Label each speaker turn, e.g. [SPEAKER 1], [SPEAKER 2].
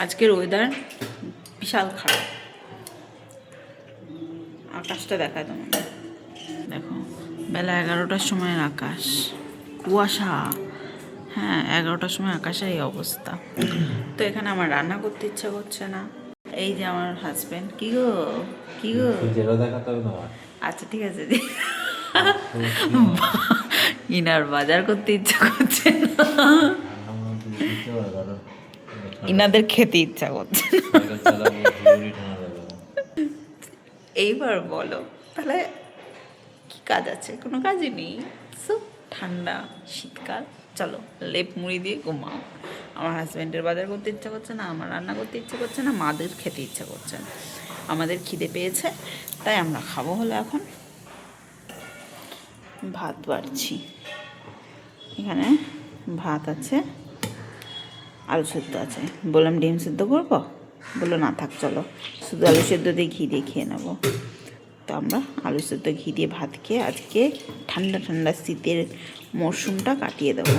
[SPEAKER 1] আজকের ওয়েদার বিশাল খারাপ। আকাশটা দেখায় তোমাকে, দেখো বেলা 11টার সময়ের আকাশ, কুয়াশা। হ্যাঁ, 11টার সময় আকাশের এই অবস্থা। তো এখানে আমার রান্না করতে ইচ্ছা করছে না। এই যে আমার হাজবেন্ড, কি গো কি গো,
[SPEAKER 2] দেখাতে হবে তোমার।
[SPEAKER 1] আচ্ছা ঠিক আছে, ইনার বাজার করতে ইচ্ছা করছে না, ইনাদের খেতে ইচ্ছা করছে না। এইবার বলো তাহলে কি কাজ আছে? কোনো কাজই নেই। সব ঠান্ডা শীতকাল, চলো লেপ মুড়ি দিয়ে ঘুমাও। আমার হাজব্যান্ডের বাজার করতে ইচ্ছা করছে না, আমার রান্না করতে ইচ্ছা করছে না, মাদের খেতে ইচ্ছা করছে না। আমাদের খিদে পেয়েছে, তাই আমরা খাবো হলো এখন ভাত বাড়ছি। এখানে ভাত আছে, আলু সেদ্ধ আছে। বললাম ডিম সেদ্ধ করবো, বললো না থাক, চলো শুধু আলু সেদ্ধ দিয়ে ঘি দিয়ে খেয়ে নেবো। তো আমরা আলু সেদ্ধ ঘি দিয়ে ভাত খেয়ে আজকে ঠান্ডা ঠান্ডা শীতের মরশুমটা কাটিয়ে দেবো।